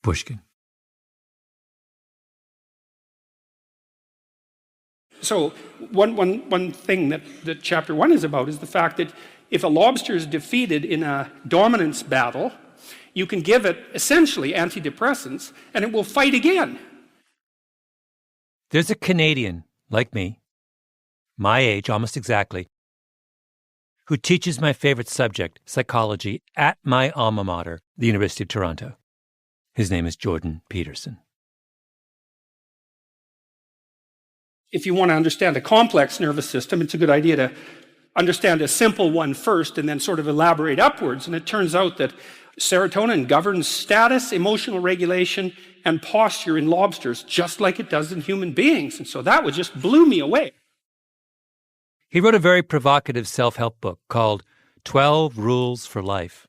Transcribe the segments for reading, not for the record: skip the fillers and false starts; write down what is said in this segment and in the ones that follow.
Pushkin. So one thing that chapter 1 is about is the fact that if a lobster is defeated in a dominance battle, you can give it essentially antidepressants and it will fight again. There's a Canadian, like me, my age almost exactly, who teaches my favorite subject, psychology, at my alma mater, the University of Toronto. His name is Jordan Peterson. If you want to understand a complex nervous system, it's a good idea to understand a simple one first and then sort of elaborate upwards. And it turns out that serotonin governs status, emotional regulation, and posture in lobsters, just like it does in human beings. And so that just blew me away. He wrote a very provocative self-help book called 12 Rules for Life.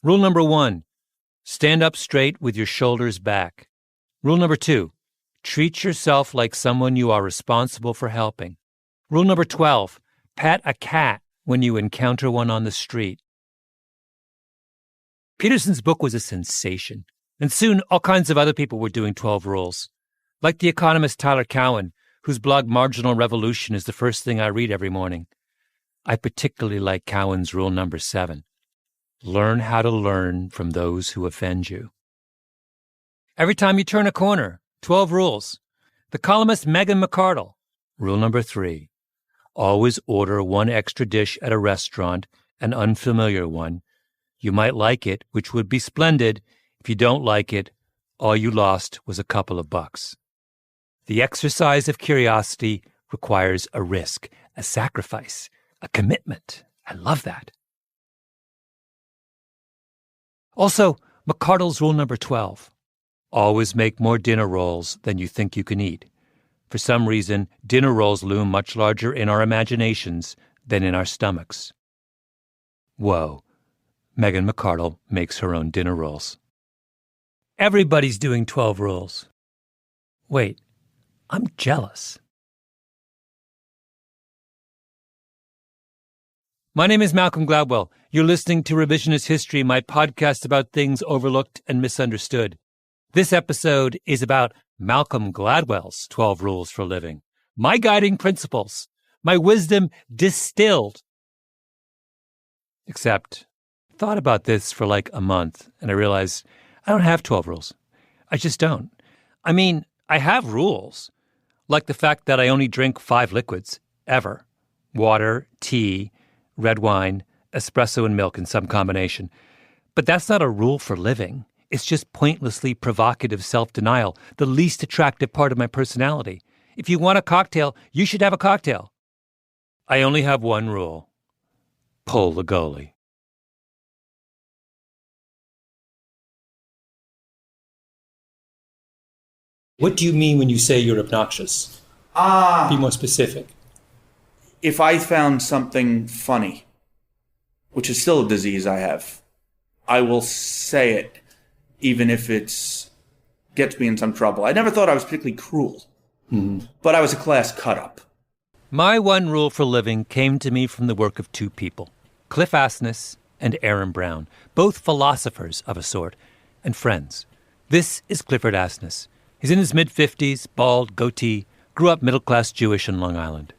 Rule number 1, stand up straight with your shoulders back. Rule number 2, treat yourself like someone you are responsible for helping. Rule number 12, pat a cat when you encounter one on the street. Peterson's book was a sensation, and soon all kinds of other people were doing 12 rules. Like the economist Tyler Cowen, whose blog Marginal Revolution is the first thing I read every morning. I particularly like Cowen's rule number 7. Learn how to learn from those who offend you. Every time you turn a corner, 12 rules. The columnist Megan McArdle, rule number 3. Always order one extra dish at a restaurant, an unfamiliar one. You might like it, which would be splendid. If you don't like it, all you lost was a couple of bucks. The exercise of curiosity requires a risk, a sacrifice, a commitment. I love that. Also, McArdle's rule number 12. Always make more dinner rolls than you think you can eat. For some reason, dinner rolls loom much larger in our imaginations than in our stomachs. Whoa, Megan McArdle makes her own dinner rolls. Everybody's doing 12 rules. Wait, I'm jealous. My name is Malcolm Gladwell. You're listening to Revisionist History, my podcast about things overlooked and misunderstood. This episode is about Malcolm Gladwell's 12 Rules for Living, my guiding principles, my wisdom distilled. Except, I thought about this for like a month, and I realized I don't have 12 rules. I just don't. I mean, I have rules, like the fact that I only drink 5 liquids, ever. Water, tea, red wine, espresso, and milk in some combination. But that's not a rule for living. It's just pointlessly provocative self-denial, the least attractive part of my personality. If you want a cocktail, you should have a cocktail. I only have one rule. Pull the goalie. What do you mean when you say you're obnoxious? Be more specific. If I found something funny, which is still a disease I have, I will say it, even if it gets me in some trouble. I never thought I was particularly cruel, but I was a class cut-up. My one rule for living came to me from the work of 2 people, Cliff Asness and Aaron Brown, both philosophers of a sort, and friends. This is Clifford Asness. He's in his mid-50s, bald, goatee, grew up middle-class Jewish in Long Island.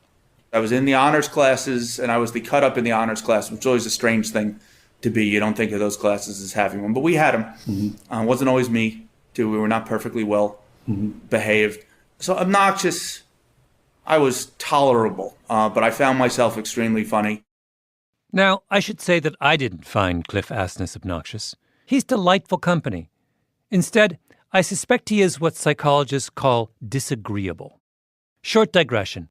I was in the honors classes, and I was the cut-up in the honors class, which is always a strange thing to be. You don't think of those classes as having one, but we had them. It wasn't always me, too. We were not perfectly well behaved. So obnoxious, I was tolerable, but I found myself extremely funny. Now, I should say that I didn't find Cliff Asness obnoxious. He's delightful company. Instead, I suspect he is what psychologists call disagreeable. Short digression.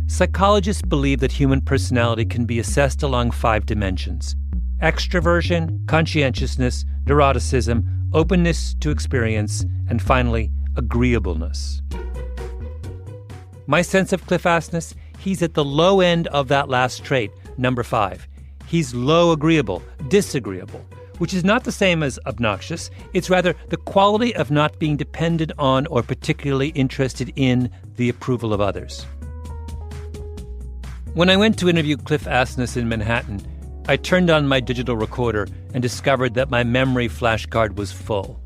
Psychologists believe that human personality can be assessed along 5 dimensions: extroversion, conscientiousness, neuroticism, openness to experience, and finally, agreeableness. My sense of Cliff Asness, he's at the low end of that last trait, number 5. He's low agreeable, disagreeable, which is not the same as obnoxious. It's rather the quality of not being dependent on or particularly interested in the approval of others. When I went to interview Cliff Asness in Manhattan, I turned on my digital recorder and discovered that my memory flash card was full.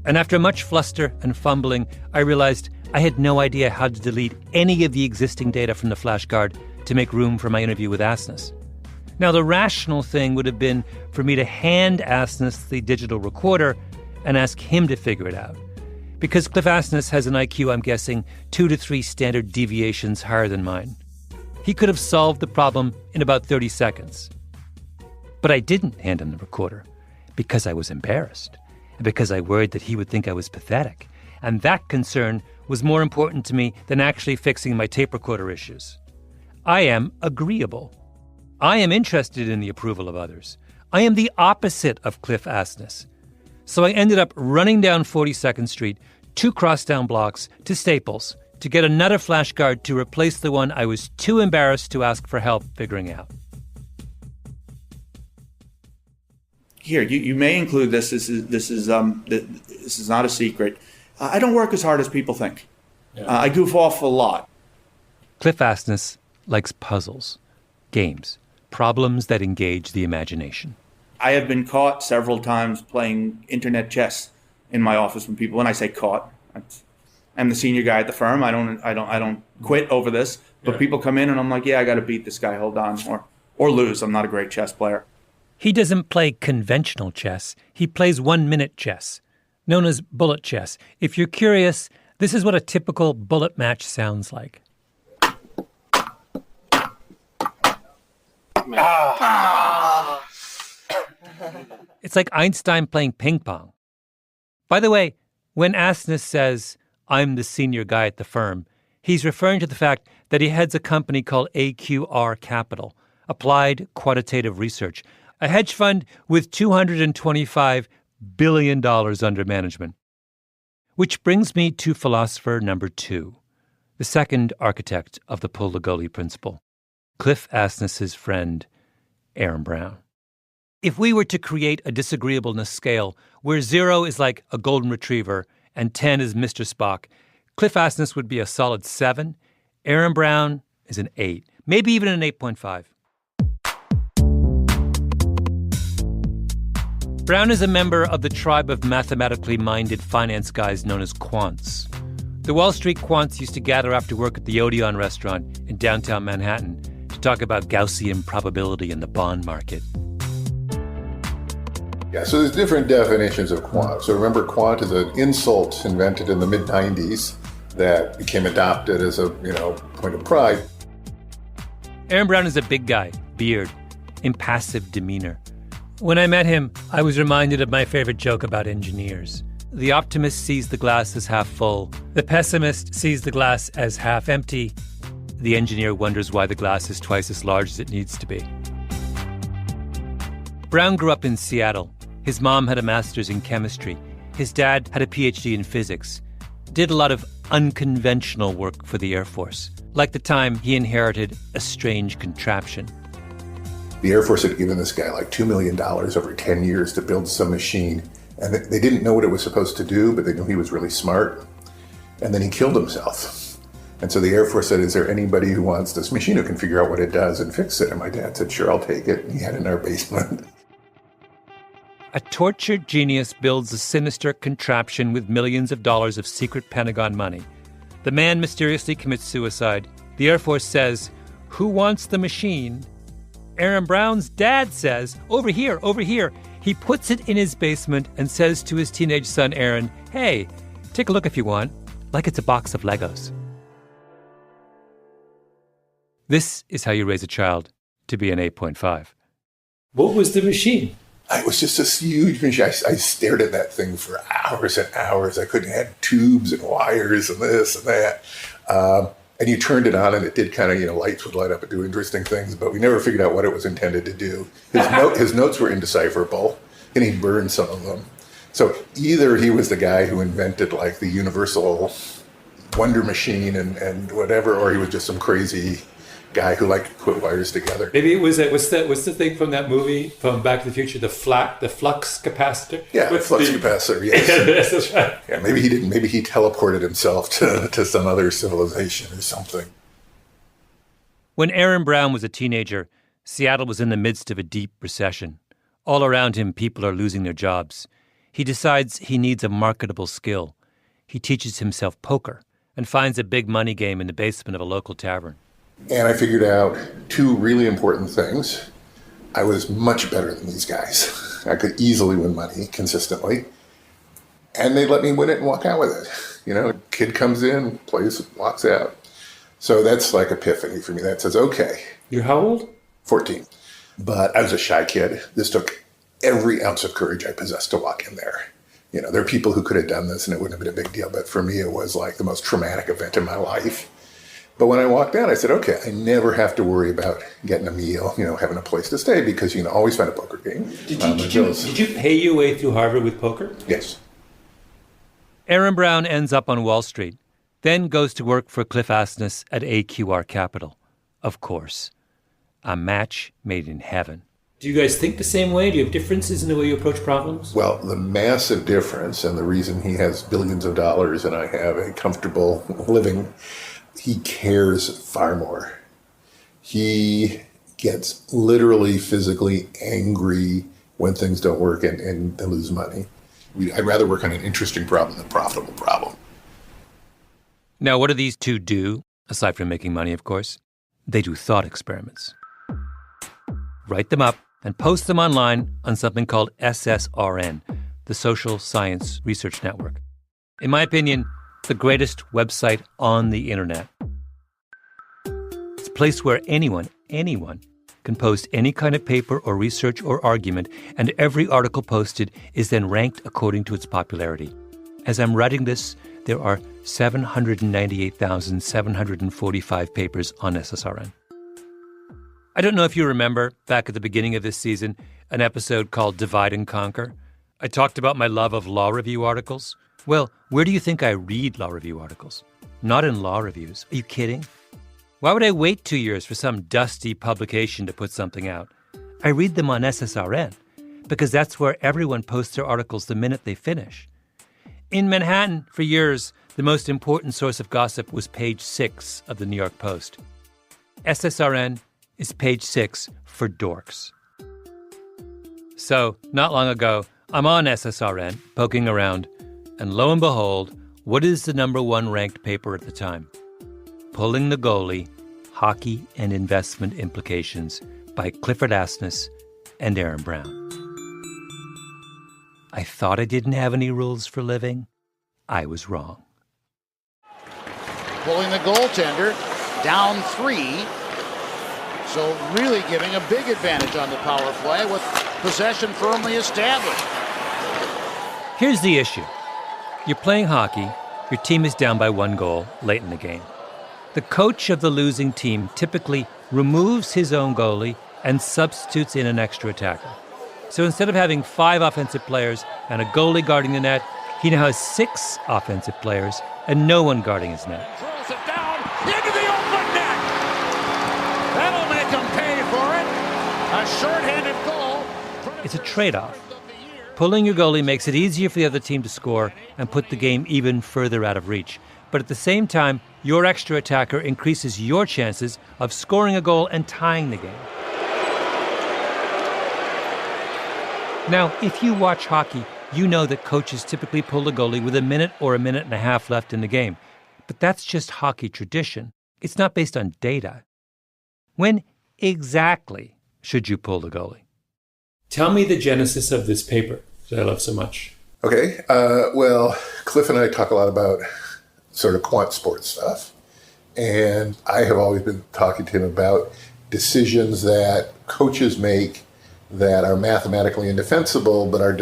And after much fluster and fumbling, I realized I had no idea how to delete any of the existing data from the flash card to make room for my interview with Asness. Now, the rational thing would have been for me to hand Asness the digital recorder and ask him to figure it out. Because Cliff Asness has an IQ, I'm guessing, 2 to 3 standard deviations higher than mine. He could have solved the problem in about 30 seconds. But I didn't hand him the recorder because I was embarrassed and because I worried that he would think I was pathetic. And that concern was more important to me than actually fixing my tape recorder issues. I am agreeable. I am interested in the approval of others. I am the opposite of Cliff Asness. So I ended up running down 42nd Street, 2 crosstown blocks, to Staples to get another flashcard to replace the one I was too embarrassed to ask for help figuring out. Here, you may include this. This is not a secret. I don't work as hard as people think. Yeah. I goof off a lot. Cliff Asness likes puzzles, games, problems that engage the imagination. I have been caught several times playing internet chess in my office when people. When I say caught, I'm the senior guy at the firm. I don't quit over this. But yeah. People come in and I'm like, yeah, I got to beat this guy. Hold on, or lose. I'm not a great chess player. He doesn't play conventional chess. He plays 1-minute chess, known as bullet chess. If you're curious, this is what a typical bullet match sounds like. It's like Einstein playing ping pong. By the way, when Asness says, I'm the senior guy at the firm, he's referring to the fact that he heads a company called AQR Capital, Applied Quantitative Research, a hedge fund with $225 billion under management. Which brings me to philosopher number 2, the second architect of the Pull the Goalie principle, Cliff Asness's friend, Aaron Brown. If we were to create a disagreeableness scale where 0 is like a golden retriever and 10 is Mr. Spock, Cliff Asness would be a solid 7. Aaron Brown is an 8, maybe even an 8.5. Brown is a member of the tribe of mathematically minded finance guys known as quants. The Wall Street quants used to gather after work at the Odeon restaurant in downtown Manhattan to talk about Gaussian probability in the bond market. Yeah, so there's different definitions of quant. So remember, quant is an insult invented in the mid-90s that became adopted as a, point of pride. Aaron Brown is a big guy, beard, impassive demeanor. When I met him, I was reminded of my favorite joke about engineers. The optimist sees the glass as half full. The pessimist sees the glass as half empty. The engineer wonders why the glass is twice as large as it needs to be. Brown grew up in Seattle. His mom had a master's in chemistry. His dad had a PhD in physics. Did a lot of unconventional work for the Air Force. Like the time he inherited a strange contraption. The Air Force had given this guy like $2 million over 10 years to build some machine. And they didn't know what it was supposed to do, but they knew he was really smart. And then he killed himself. And so the Air Force said, is there anybody who wants this machine who can figure out what it does and fix it? And my dad said, sure, I'll take it. And he had it in our basement. A tortured genius builds a sinister contraption with millions of dollars of secret Pentagon money. The man mysteriously commits suicide. The Air Force says, who wants the machine? Aaron Brown's dad says, over here, over here. He puts it in his basement and says to his teenage son, Aaron, hey, take a look if you want, like it's a box of Legos. This is how you raise a child to be an 8.5. What was the machine? It was just this huge machine. I stared at that thing for hours and hours. I couldn't have tubes and wires and this and that. And you turned it on and it did kind of, lights would light up and do interesting things, but we never figured out what it was intended to do. His notes were indecipherable and he burned some of them. So either he was the guy who invented like the universal wonder machine and whatever, or he was just some crazy guy who liked to put wires together. Maybe it was what's the thing from that movie from Back to the Future, the flux capacitor? Yeah, the flux capacitor, yes. Yes, that's right. Yeah, maybe he teleported himself to some other civilization or something. When Aaron Brown was a teenager, Seattle was in the midst of a deep recession. All around him, people are losing their jobs. He decides he needs a marketable skill. He teaches himself poker and finds a big money game in the basement of a local tavern. And I figured out two really important things. I was much better than these guys. I could easily win money consistently. And they let me win it and walk out with it. You know, kid comes in, plays, walks out. So that's like epiphany for me. That says, okay. You're how old? 14. But I was a shy kid. This took every ounce of courage I possessed to walk in there. You know, there are people who could have done this and it wouldn't have been a big deal. But for me, it was like the most traumatic event in my life. But when I walked out, I said, okay, I never have to worry about getting a meal, you know, having a place to stay because you can always find a poker game. Did you pay your way through Harvard with poker? Yes. Aaron Brown ends up on Wall Street, then goes to work for Cliff Asness at AQR Capital. Of course. A match made in heaven. Do you guys think the same way? Do you have differences in the way you approach problems? Well, the massive difference and the reason he has billions of dollars and I have a comfortable living, he cares far more. He gets literally physically angry when things don't work and they lose money. I'd rather work on an interesting problem than a profitable problem. Now, what do these two do, aside from making money, of course? They do thought experiments. Write them up and post them online on something called SSRN, the Social Science Research Network. In my opinion, the greatest website on the internet. It's a place where anyone can post any kind of paper or research or argument, and every article posted is then ranked according to its popularity. As I'm writing this, there are 798,745 papers on SSRN. I don't know if you remember, back at the beginning of this season, an episode called Divide and Conquer. I talked about my love of law review articles. Well, where do you think I read law review articles? Not in law reviews. Are you kidding? Why would I wait 2 years for some dusty publication to put something out? I read them on SSRN because that's where everyone posts their articles the minute they finish. In Manhattan, for years, the most important source of gossip was page 6 of the New York Post. SSRN is page 6 for dorks. So, not long ago, I'm on SSRN, poking around, and lo and behold, what is the number one ranked paper at the time? Pulling the Goalie, Hockey and Investment Implications by Clifford Asness and Aaron Brown. I thought I didn't have any rules for living. I was wrong. Pulling the goaltender, down 3. So really giving a big advantage on the power play with possession firmly established. Here's the issue. You're playing hockey, your team is down by 1 goal late in the game. The coach of the losing team typically removes his own goalie and substitutes in an extra attacker. So instead of having 5 offensive players and a goalie guarding the net, he now has 6 offensive players and no one guarding his net. Throws it down into the open net. That'll make him pay for it. A shorthanded goal. It's a trade-off. Pulling your goalie makes it easier for the other team to score and put the game even further out of reach. But at the same time, your extra attacker increases your chances of scoring a goal and tying the game. Now, if you watch hockey, you know that coaches typically pull the goalie with a minute or a minute and a half left in the game. But that's just hockey tradition. It's not based on data. When exactly should you pull the goalie? Tell me the genesis of this paper that I love so much. Okay. Well, Cliff and I talk a lot about sort of quant sports stuff. And I have always been talking to him about decisions that coaches make that are mathematically indefensible, but are,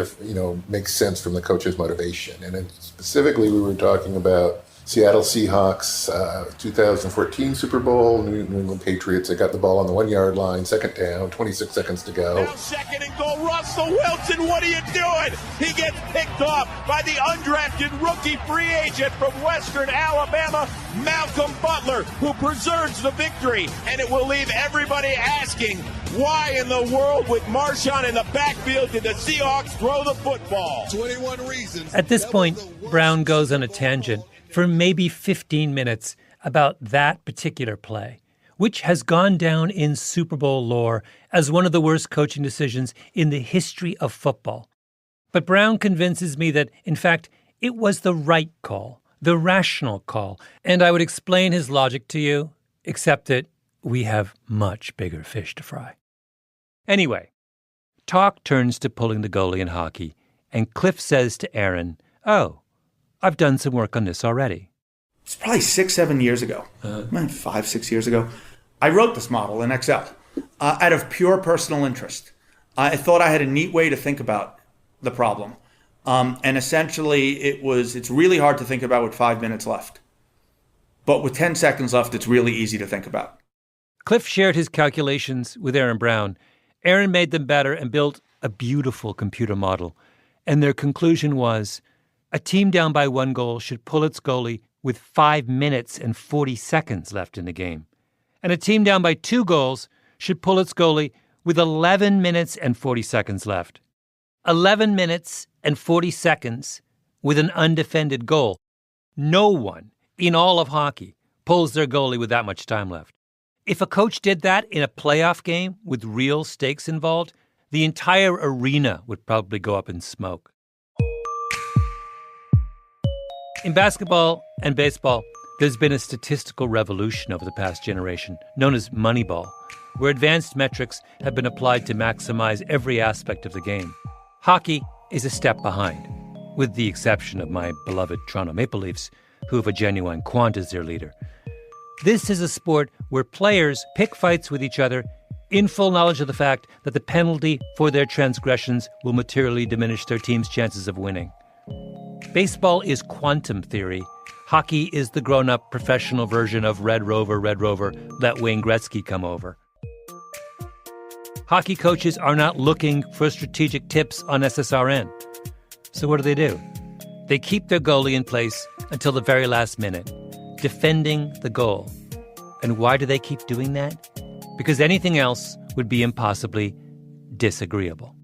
make sense from the coach's motivation. And specifically, we were talking about Seattle Seahawks, 2014 Super Bowl, New England Patriots. They got the ball on the 1 yard line, second down, 26 seconds to go. Now second and goal, Russell Wilson, what are you doing? He gets picked off by the undrafted rookie free agent from Western Alabama, Malcolm Butler, who preserves the victory. And it will leave everybody asking, why in the world with Marshawn in the backfield did the Seahawks throw the football? 21 reasons. At this point, Brown goes on a tangent for maybe 15 minutes about that particular play, which has gone down in Super Bowl lore as one of the worst coaching decisions in the history of football. But Brown convinces me that, in fact, it was the right call, the rational call, and I would explain his logic to you, except that we have much bigger fish to fry. Anyway, talk turns to pulling the goalie in hockey, and Cliff says to Aaron, "Oh, I've done some work on this already." It's probably 6-7 years ago, 5-6 years ago. I wrote this model in Excel out of pure personal interest. I thought I had a neat way to think about the problem. And essentially, it's really hard to think about with 5 minutes left. But with 10 seconds left, it's really easy to think about. Cliff shared his calculations with Aaron Brown. Aaron made them better and built a beautiful computer model. And their conclusion was, a team down by 1 goal should pull its goalie with 5 minutes and 40 seconds left in the game. And a team down by 2 goals should pull its goalie with 11 minutes and 40 seconds left. 11 minutes and 40 seconds with an undefended goal. No one in all of hockey pulls their goalie with that much time left. If a coach did that in a playoff game with real stakes involved, the entire arena would probably go up in smoke. In basketball and baseball, there's been a statistical revolution over the past generation, known as Moneyball, where advanced metrics have been applied to maximize every aspect of the game. Hockey is a step behind, with the exception of my beloved Toronto Maple Leafs, who have a genuine quant as their leader. This is a sport where players pick fights with each other in full knowledge of the fact that the penalty for their transgressions will materially diminish their team's chances of winning. Baseball is quantum theory. Hockey is the grown-up professional version of Red Rover, let Wayne Gretzky come over. Hockey coaches are not looking for strategic tips on SSRN. So what do? They keep their goalie in place until the very last minute, defending the goal. And why do they keep doing that? Because anything else would be impossibly disagreeable.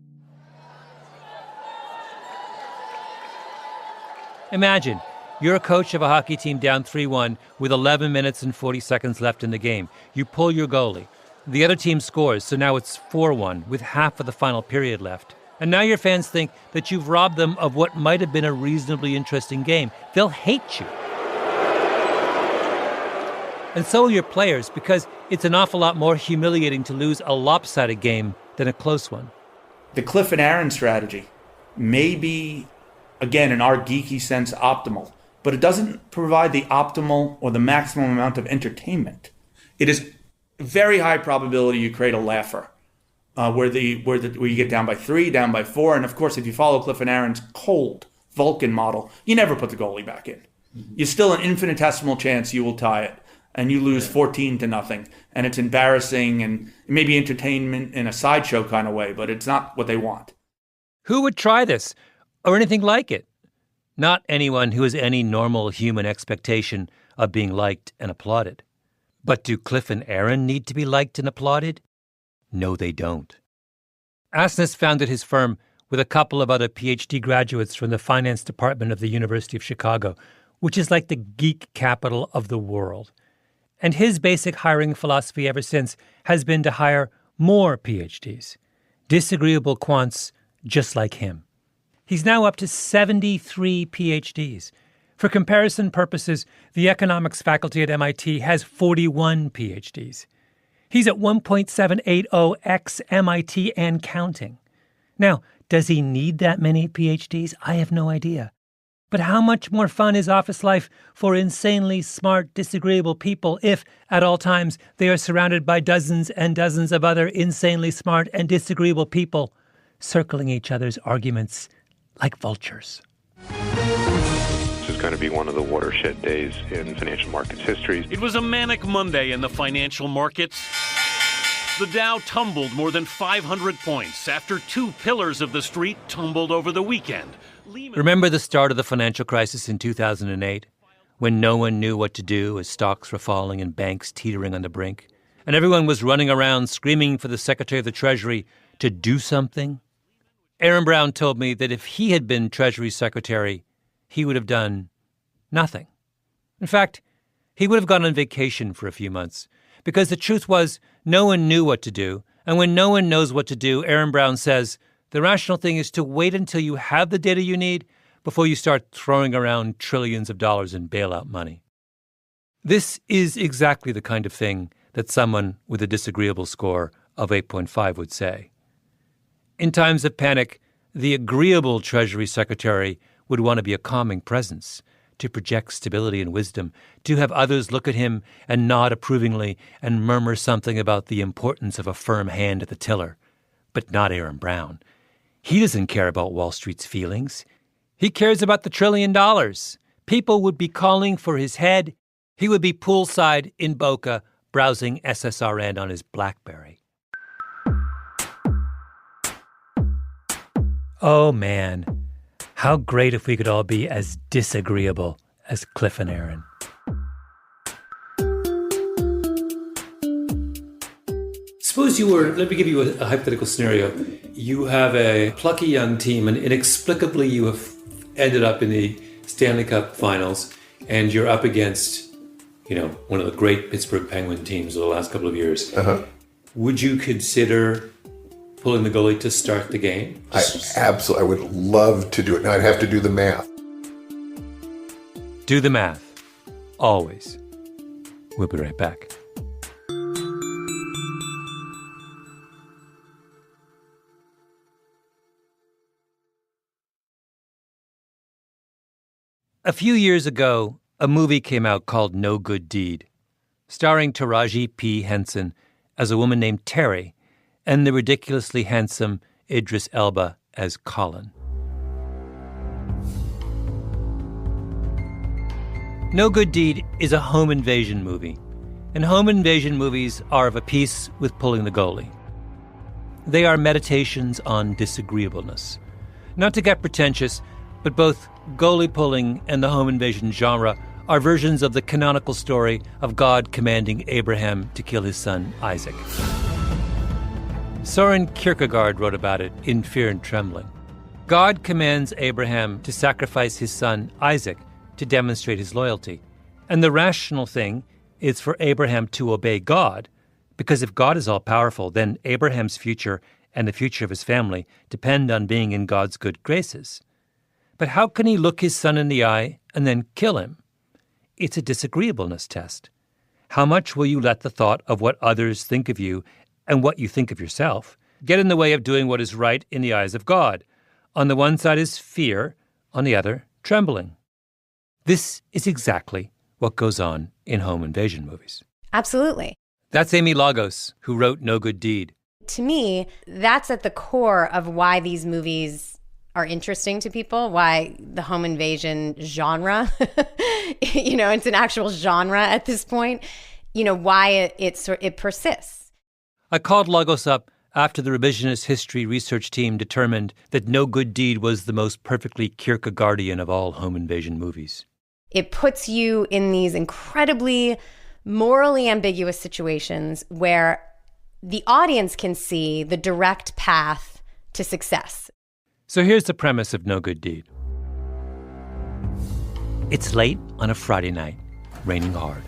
Imagine, you're a coach of a hockey team down 3-1 with 11 minutes and 40 seconds left in the game. You pull your goalie. The other team scores, so now it's 4-1 with half of the final period left. And now your fans think that you've robbed them of what might have been a reasonably interesting game. They'll hate you. And so will your players, because it's an awful lot more humiliating to lose a lopsided game than a close one. The Cliff and Aaron strategy may be, again, in our geeky sense, optimal, but it doesn't provide the optimal or the maximum amount of entertainment. It is very high probability you create a laugher, where you get down by 3, down by 4, and of course, if you follow Cliff and Aaron's cold Vulcan model, you never put the goalie back in. You're still an infinitesimal chance you will tie it, and you lose 14-0, and it's embarrassing and maybe entertainment in a sideshow kind of way, but it's not what they want. Who would try this or anything like it? Not anyone who has any normal human expectation of being liked and applauded. But do Cliff and Aaron need to be liked and applauded? No, they don't. Asness founded his firm with a couple of other PhD graduates from the finance department of the University of Chicago, which is like the geek capital of the world. And his basic hiring philosophy ever since has been to hire more PhDs, disagreeable quants just like him. He's now up to 73 PhDs. For comparison purposes, the economics faculty at MIT has 41 PhDs. He's at 1.780x MIT and counting. Now, does he need that many PhDs? I have no idea. But how much more fun is office life for insanely smart, disagreeable people if, at all times, they are surrounded by dozens and dozens of other insanely smart and disagreeable people circling each other's arguments like vultures? This is going to be one of the watershed days in financial markets history. It was a manic Monday in the financial markets. The Dow tumbled more than 500 points after 2 pillars of the street tumbled over the weekend. Remember the start of the financial crisis in 2008, when no one knew what to do as stocks were falling and banks teetering on the brink, and everyone was running around screaming for the Secretary of the Treasury to do something? Aaron Brown told me that if he had been Treasury Secretary, he would have done nothing. In fact, he would have gone on vacation for a few months, Because the truth was, no one knew what to do. And when no one knows what to do, Aaron Brown says, the rational thing is to wait until you have the data you need before you start throwing around trillions of dollars in bailout money. This is exactly the kind of thing that someone with a disagreeable score of 8.5 would say. In times of panic, the agreeable Treasury Secretary would want to be a calming presence, to project stability and wisdom, to have others look at him and nod approvingly and murmur something about the importance of a firm hand at the tiller. But not Aaron Brown. He doesn't care about Wall Street's feelings. He cares about the $1 trillion. People would be calling for his head. He would be poolside in Boca browsing SSRN on his BlackBerry. Oh, man. How great if we could all be as disagreeable as Cliff and Aaron. Suppose you were, let me give you a hypothetical scenario. You have a plucky young team and inexplicably you have ended up in the Stanley Cup finals and you're up against, one of the great Pittsburgh Penguin teams of the last couple of years. Uh-huh. Would you consider pulling the goalie to start the game? I would love to do it. Now I'd have to do the math. Do the math. Always. We'll be right back. A few years ago, a movie came out called No Good Deed, starring Taraji P. Henson as a woman named Terry and the ridiculously handsome Idris Elba as Colin. No Good Deed is a home invasion movie, and home invasion movies are of a piece with pulling the goalie. They are meditations on disagreeableness. Not to get pretentious, but both goalie pulling and the home invasion genre are versions of the canonical story of God commanding Abraham to kill his son Isaac. Soren Kierkegaard wrote about it in Fear and Trembling. God commands Abraham to sacrifice his son Isaac to demonstrate his loyalty. And the rational thing is for Abraham to obey God, because if God is all-powerful, then Abraham's future and the future of his family depend on being in God's good graces. But how can he look his son in the eye and then kill him? It's a disagreeableness test. How much will you let the thought of what others think of you and what you think of yourself get in the way of doing what is right in the eyes of God? On the one side is fear, on the other, trembling. This is exactly what goes on in home invasion movies. Absolutely. That's Amy Lagos, who wrote No Good Deed. To me, that's at the core of why these movies are interesting to people, why the home invasion genre, it's an actual genre at this point, why it persists. I called Lagos up after the Revisionist History research team determined that No Good Deed was the most perfectly Kierkegaardian of all home invasion movies. It puts you in these incredibly morally ambiguous situations where the audience can see the direct path to success. So here's the premise of No Good Deed. It's late on a Friday night, raining hard.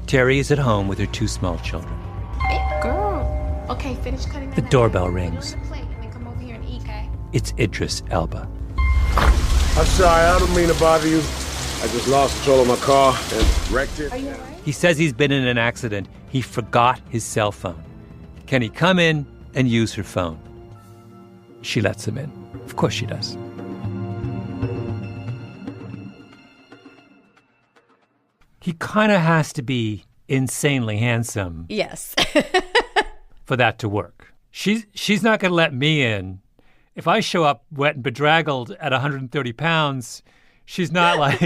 Terry is at home with her two small children. Hey, girl. Okay, finish cutting that. The doorbell rings. Plate and then come over here and eat, okay? It's Idris Elba. I'm sorry, I don't mean to bother you. I just lost control of my car and wrecked it. Are you all right? He says he's been in an accident. He forgot his cell phone. Can he come in and use her phone? She lets him in. Of course she does. He kind of has to be insanely handsome. Yes. For that to work. She's not going to let me in. If I show up wet and bedraggled at 130 pounds, she's not like...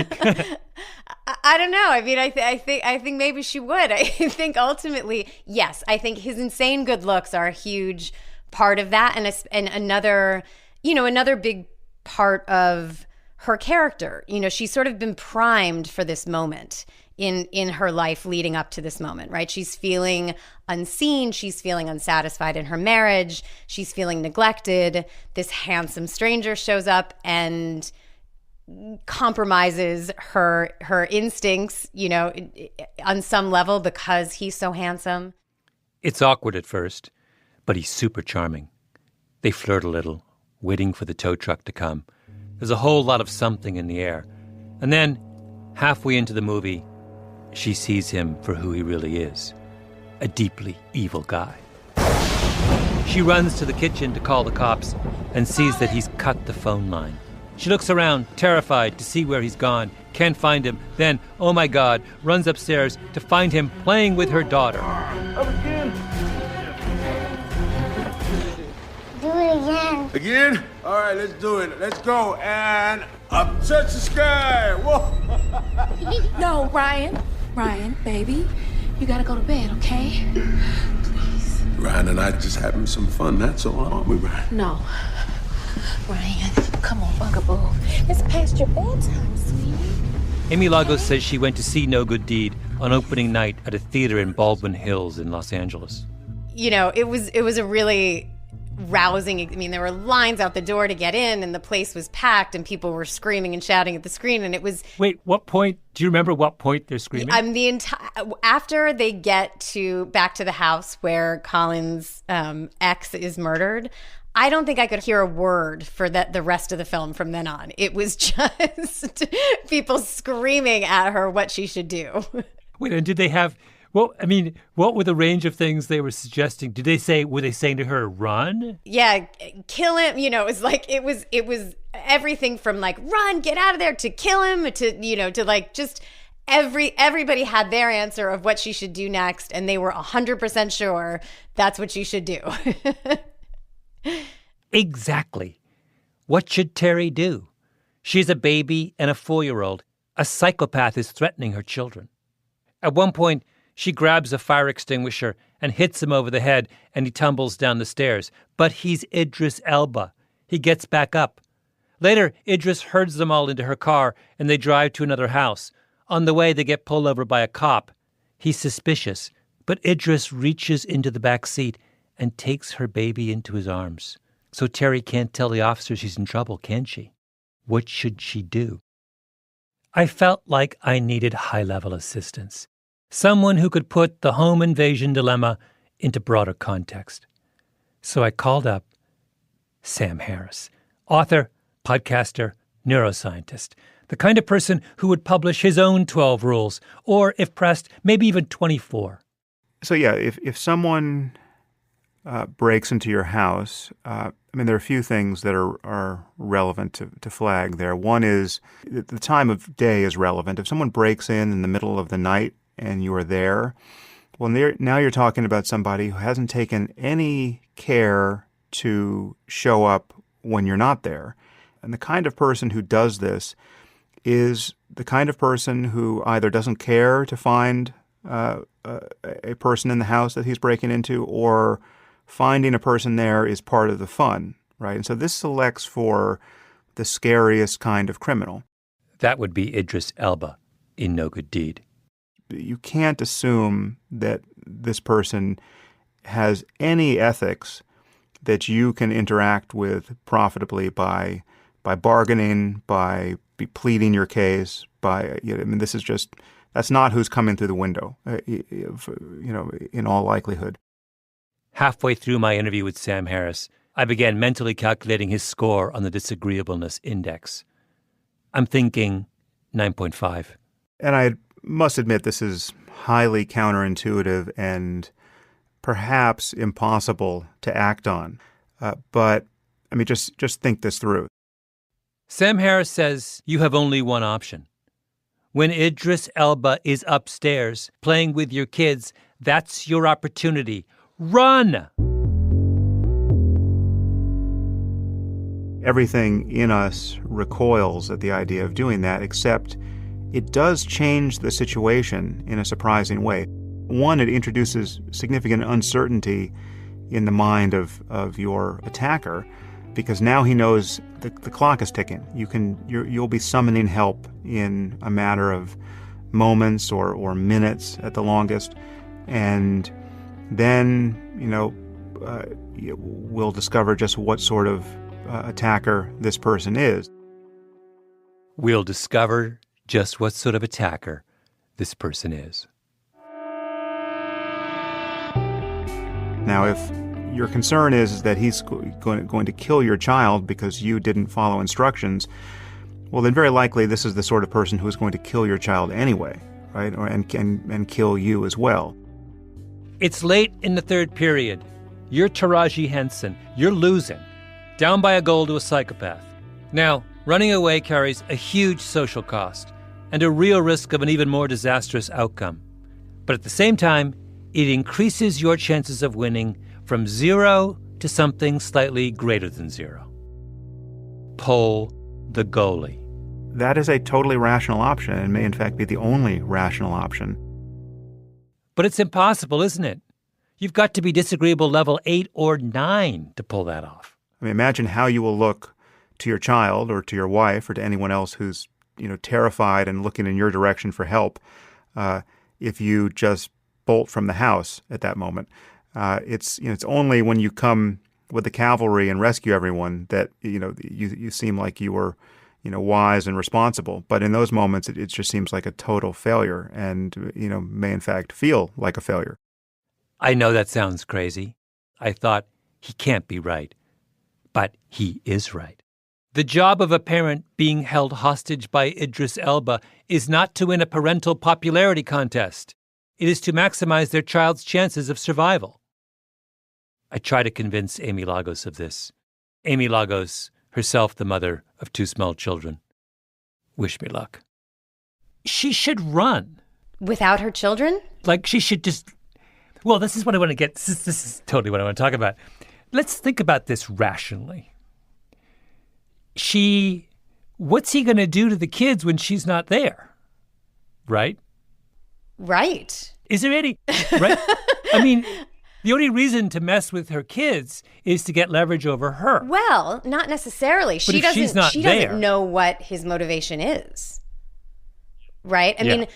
I don't know. I mean, I think maybe she would. I think ultimately, yes. I think his insane good looks are a huge part of that, and another big part of her character. She's sort of been primed for this moment in her life leading up to this moment, right? She's feeling unseen. She's feeling unsatisfied in her marriage. She's feeling neglected. This handsome stranger shows up and compromises her instincts, on some level because he's so handsome. It's awkward at first, but he's super charming. They flirt a little, waiting for the tow truck to come. There's a whole lot of something in the air. And then, halfway into the movie, she sees him for who he really is, a deeply evil guy. She runs to the kitchen to call the cops and sees that he's cut the phone line. She looks around, terrified to see where he's gone, can't find him, then, oh my God, runs upstairs to find him playing with her daughter. Do it again. Again? All right, let's do it. Let's go. And up touch the sky. Whoa. No, Ryan, baby, you gotta go to bed, okay? Please. Ryan and I just having some fun, that's all, aren't we, Ryan? No. Ryan, come on, bugaboo. It's past your bedtime, sweetie. Amy Lagos says she went to see No Good Deed on opening night at a theater in Baldwin Hills in Los Angeles. It was a really rousing. I mean, there were lines out the door to get in, and the place was packed, and people were screaming and shouting at the screen, and it was... Wait, what point? Do you remember what point they're screaming? After they get back to the house where Colin's ex is murdered, I don't think I could hear a word for the rest of the film from then on. It was just people screaming at her what she should do. Wait, and did they have... Well, I mean, what were the range of things they were suggesting? Were they saying to her, run? Yeah, kill him. It was everything from like, run, get out of there, to kill him, to like just everybody had their answer of what she should do next. And they were 100% sure that's what she should do. Exactly. What should Terry do? She's a baby and a 4-year-old. A psychopath is threatening her children. At one point, she grabs a fire extinguisher and hits him over the head, and he tumbles down the stairs. But he's Idris Elba. He gets back up. Later, Idris herds them all into her car, and they drive to another house. On the way, they get pulled over by a cop. He's suspicious, but Idris reaches into the back seat and takes her baby into his arms. So Terry can't tell the officer she's in trouble, can she? What should she do? I felt like I needed high-level assistance. Someone who could put the home invasion dilemma into broader context. So I called up Sam Harris, author, podcaster, neuroscientist, the kind of person who would publish his own 12 rules, or, if pressed, maybe even 24. So yeah, if someone breaks into your house, there are a few things that are relevant to flag there. One is the time of day is relevant. If someone breaks in the middle of the night and you are there, well, now you're talking about somebody who hasn't taken any care to show up when you're not there. And the kind of person who does this is the kind of person who either doesn't care to find a person in the house that he's breaking into, or finding a person there is part of the fun, right? And so this selects for the scariest kind of criminal. That would be Idris Elba in No Good Deed. You can't assume that this person has any ethics that you can interact with profitably by bargaining, by pleading your case, that's not who's coming through the window, in all likelihood. Halfway through my interview with Sam Harris, I began mentally calculating his score on the disagreeableness index. I'm thinking 9.5. And I must admit this is highly counterintuitive and perhaps impossible to act on. But just think this through. Sam Harris says you have only one option. When Idris Elba is upstairs playing with your kids, that's your opportunity. Run! Everything in us recoils at the idea of doing that, except it does change the situation in a surprising way. One, it introduces significant uncertainty in the mind of your attacker, because now he knows the clock is ticking. You'll be summoning help in a matter of moments or minutes at the longest, and then we'll discover just what sort of attacker this person is. We'll discover just what sort of attacker this person is. Now, if your concern is that he's going to kill your child because you didn't follow instructions, well, then very likely this is the sort of person who is going to kill your child anyway, right? And kill you as well. It's late in the third period. You're Taraji Henson. You're losing. Down by a goal to a psychopath. Now, running away carries a huge social cost and a real risk of an even more disastrous outcome. But at the same time, it increases your chances of winning from 0 to something slightly greater than 0. Pull the goalie. That is a totally rational option and may in fact be the only rational option. But it's impossible, isn't it? You've got to be disagreeable level 8 or 9 to pull that off. I mean, imagine how you will look to your child or to your wife or to anyone else who's, terrified and looking in your direction for help if you just bolt from the house at that moment. It's only when you come with the cavalry and rescue everyone that, you seem like you were, wise and responsible. But in those moments, it just seems like a total failure and, may in fact feel like a failure. I know that sounds crazy. I thought, he can't be right. But he is right. The job of a parent being held hostage by Idris Elba is not to win a parental popularity contest. It is to maximize their child's chances of survival. I try to convince Amy Lagos of this. Amy Lagos, herself the mother of 2 small children. Wish me luck. She should run. Without her children? Like she should just... Well, this is what I want to get... This is totally what I want to talk about. Let's think about this rationally. What's he going to do to the kids when she's not there? Right? Right. Is there any... Right? I mean, the only reason to mess with her kids is to get leverage over her. Well, not necessarily. But if she's not she there, doesn't know what his motivation is. Right? I mean...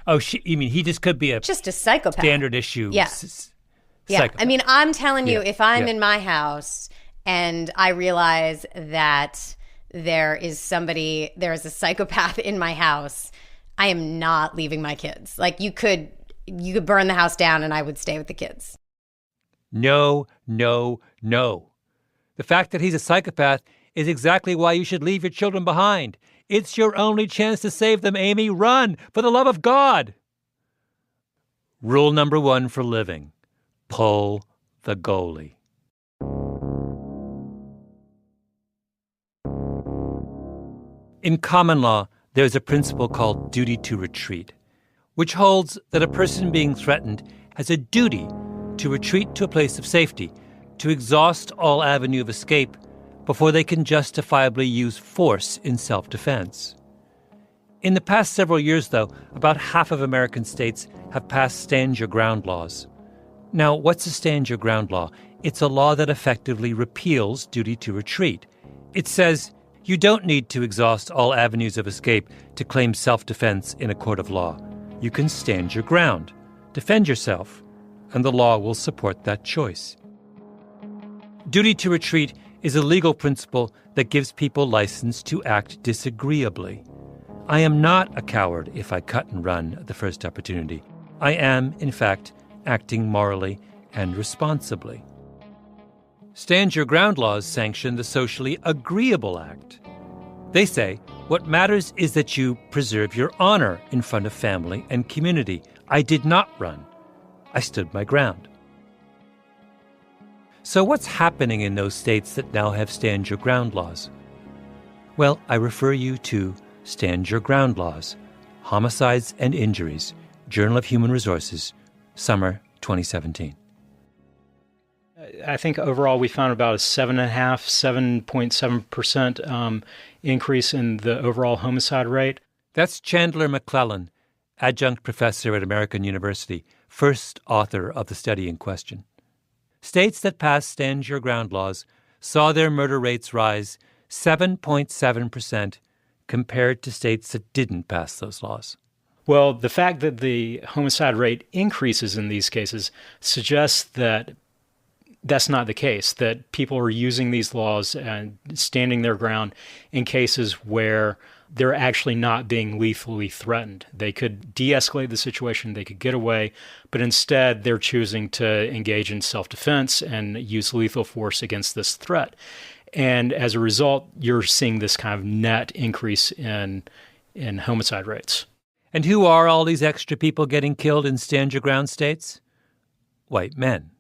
Oh, you mean he just could be just a psychopath. Standard issue. Yeah. Psychopath. I mean, I'm telling you, if I'm in my house and I realize that there is a psychopath in my house, I am not leaving my kids. Like you could burn the house down and I would stay with the kids. No, no, no. The fact that he's a psychopath is exactly why you should leave your children behind. It's your only chance to save them, Amy. Run, for the love of God. Rule number 1 for living. Pull the goalie. In common law, there's a principle called duty to retreat, which holds that a person being threatened has a duty to retreat to a place of safety, to exhaust all avenue of escape before they can justifiably use force in self-defense. In the past several years, though, about half of American states have passed stand-your-ground laws. Now, what's a stand-your-ground law? It's a law that effectively repeals duty to retreat. It says you don't need to exhaust all avenues of escape to claim self-defense in a court of law. You can stand your ground, defend yourself, and the law will support that choice. Duty to retreat is a legal principle that gives people license to act disagreeably. I am not a coward if I cut and run at the first opportunity. I am, in fact, acting morally and responsibly. Stand your ground laws sanction the socially agreeable act. They say what matters is that you preserve your honor in front of family and community. I did not run. I stood my ground. So what's happening in those states that now have stand your ground laws? Well, I refer you to Stand Your Ground Laws, Homicides and Injuries, Journal of Human Resources, summer 2017. I think overall we found about a 7.7% increase in the overall homicide rate. That's Chandler McClellan, adjunct professor at American University, first author of the study in question. States that passed Stand Your Ground laws saw their murder rates rise 7.7% compared to states that didn't pass those laws. Well, the fact that the homicide rate increases in these cases suggests that that's not the case, that people are using these laws and standing their ground in cases where they're actually not being lethally threatened. They could de-escalate the situation, they could get away, but instead they're choosing to engage in self-defense and use lethal force against this threat. And as a result, you're seeing this kind of net increase in homicide rates. And who are all these extra people getting killed in stand your ground states? White men.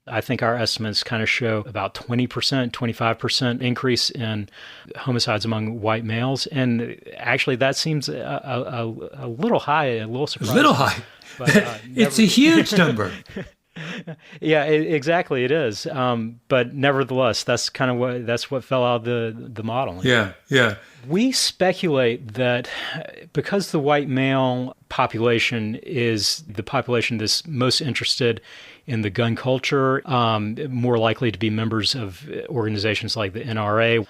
I think our estimates kind of show about 20%, 25% increase in homicides among white males. And actually, that seems a little high, a little surprising. A little high. But, it's a huge number. Yeah, exactly, it is. But nevertheless, that's what fell out of the model. Yeah, yeah. We speculate that because the white male population is the population that's most interested in the gun culture, more likely to be members of organizations like the NRA.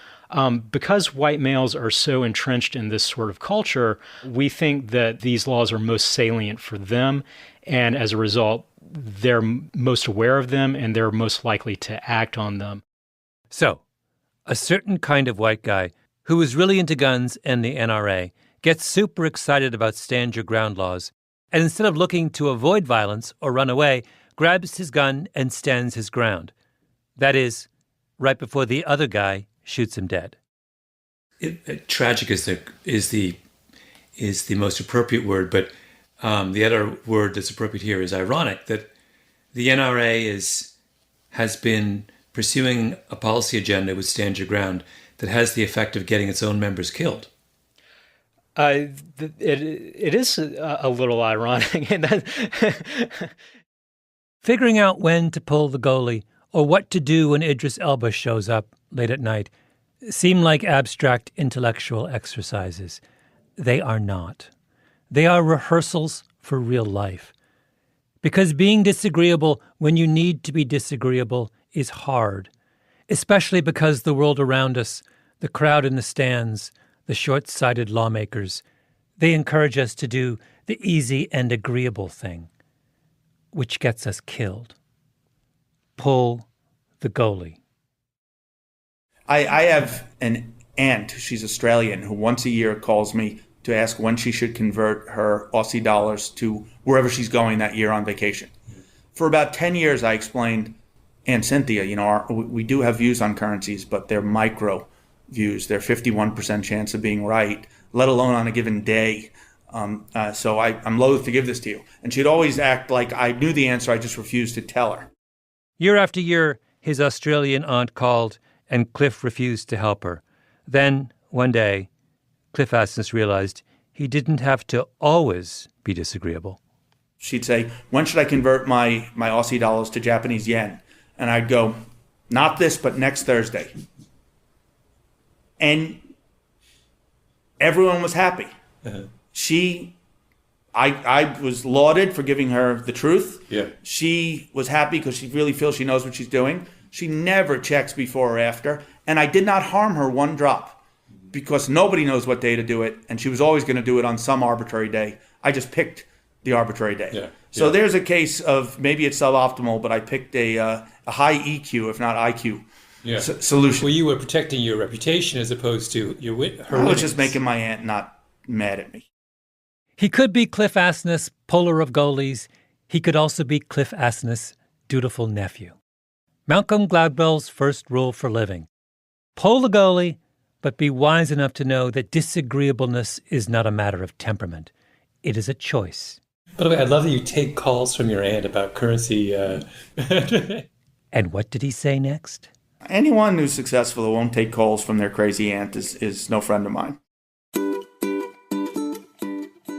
Because white males are so entrenched in this sort of culture, we think that these laws are most salient for them, and as a result, they're most aware of them and they're most likely to act on them. So, a certain kind of white guy who is really into guns and the NRA gets super excited about stand your ground laws, and instead of looking to avoid violence or run away, grabs his gun and stands his ground. That is, right before the other guy shoots him dead. Tragic is the most appropriate word, but the other word that's appropriate here is ironic, that the NRA has been pursuing a policy agenda with Stand Your Ground that has the effect of getting its own members killed. It is a little ironic. Figuring out when to pull the goalie or what to do when Idris Elba shows up late at night seem like abstract intellectual exercises. They are not. They are rehearsals for real life. Because being disagreeable when you need to be disagreeable is hard, especially because the world around us, the crowd in the stands, the short-sighted lawmakers, they encourage us to do the easy and agreeable thing, which gets us killed. Pull the goalie. I have an aunt, she's Australian, who once a year calls me to ask when she should convert her Aussie dollars to wherever she's going that year on vacation. For about 10 years, I explained, Aunt Cynthia, we do have views on currencies, but they're micro views. They're 51% chance of being right, let alone on a given day. So I'm loath to give this to you. And she'd always act like I knew the answer, I just refused to tell her. Year after year, his Australian aunt called, and Cliff refused to help her. Then, one day, Cliff Asness realized he didn't have to always be disagreeable. She'd say, when should I convert my Aussie dollars to Japanese yen? And I'd go, not this, but next Thursday. And everyone was happy. Uh-huh. I was lauded for giving her the truth. Yeah. She was happy because she really feels she knows what she's doing. She never checks before or after. And I did not harm her one drop because nobody knows what day to do it. And she was always going to do it on some arbitrary day. I just picked the arbitrary day. Yeah. So there's a case of maybe it's suboptimal, but I picked a high EQ, if not IQ, solution. Well, you were protecting your reputation as opposed to her. I was just making my aunt not mad at me. He could be Cliff Asness, puller of goalies. He could also be Cliff Asness, dutiful nephew. Malcolm Gladwell's first rule for living: pull the goalie, but be wise enough to know that disagreeableness is not a matter of temperament. It is a choice. By the way, I love that you take calls from your aunt about currency. And what did he say next? Anyone who's successful who won't take calls from their crazy aunt is no friend of mine.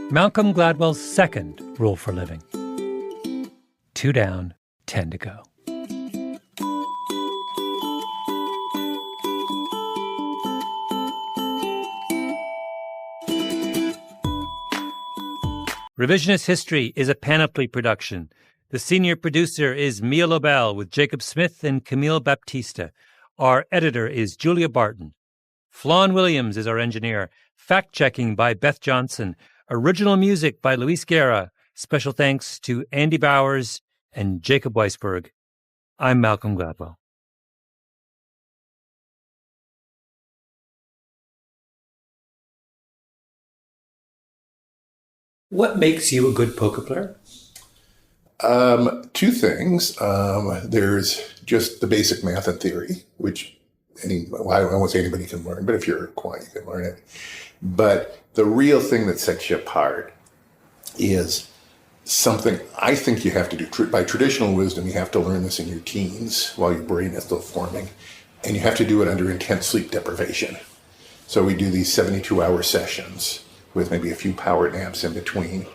Malcolm Gladwell's second rule for living: 2 down, 10 to go. Revisionist History is a Panoply production. The senior producer is Mia Lobel with Jacob Smith and Camille Baptista. Our editor is Julia Barton. Flawn Williams is our engineer. Fact-checking by Beth Johnson. Original music by Luis Guerra. Special thanks to Andy Bowers and Jacob Weisberg. I'm Malcolm Gladwell. What makes you a good poker player? Two things. There's just the basic math and theory, which I won't say anybody can learn, but if you're a quant, you can learn it. But the real thing that sets you apart is something I think you have to do. By traditional wisdom, you have to learn this in your teens while your brain is still forming, and you have to do it under intense sleep deprivation. So we do these 72-hour sessions with maybe a few power naps in between,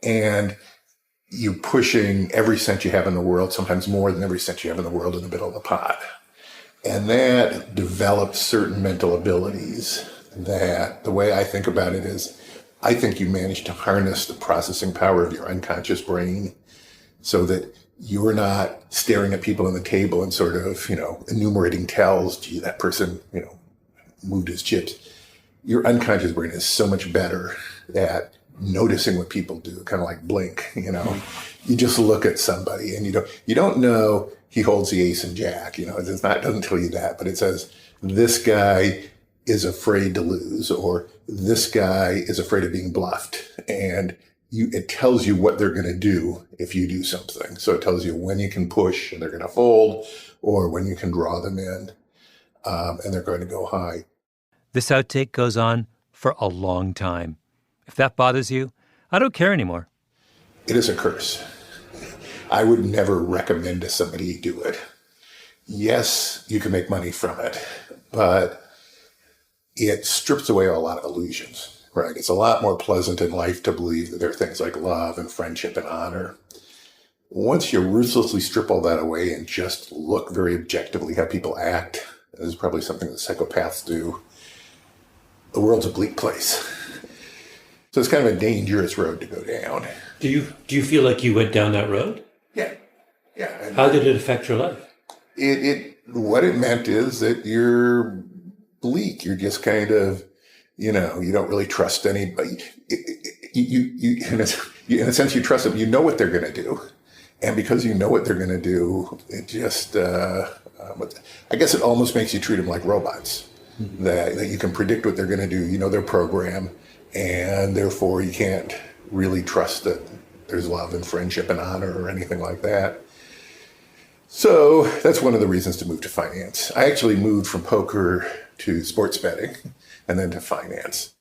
and you're pushing every cent you have in the world, sometimes more than every cent you have in the world, in the middle of the pot. And that develops certain mental abilities that, the way I think about it is, I think you manage to harness the processing power of your unconscious brain so that you're not staring at people on the table and sort of, enumerating tells, gee, that person, moved his chips. Your unconscious brain is so much better at noticing what people do, kind of like Blink, You just look at somebody and you don't know he holds the ace and jack, it doesn't tell you that, but it says this guy is afraid to lose, or this guy is afraid of being bluffed. And it tells you what they're going to do if you do something. So it tells you when you can push and they're going to fold, or when you can draw them in and they're going to go high. This outtake goes on for a long time. If that bothers you, I don't care anymore. It is a curse. I would never recommend to somebody do it. Yes, you can make money from it, but it strips away a lot of illusions, right? It's a lot more pleasant in life to believe that there are things like love and friendship and honor. Once you ruthlessly strip all that away and just look very objectively how people act, this is probably something that psychopaths do, the world's a bleak place. So it's kind of a dangerous road to go down. Do you feel like you went down that road? Yeah. How did it affect your life? What it meant is that you're bleak. You're just kind of, you don't really trust anybody. You in a sense, you trust them. You know what they're going to do. And because you know what they're going to do, it just, I guess it almost makes you treat them like robots. Mm-hmm. That you can predict what they're going to do. You know their program. And therefore, you can't really trust that there's love and friendship and honor or anything like that. So that's one of the reasons to move to finance. I actually moved from poker to sports betting and then to finance.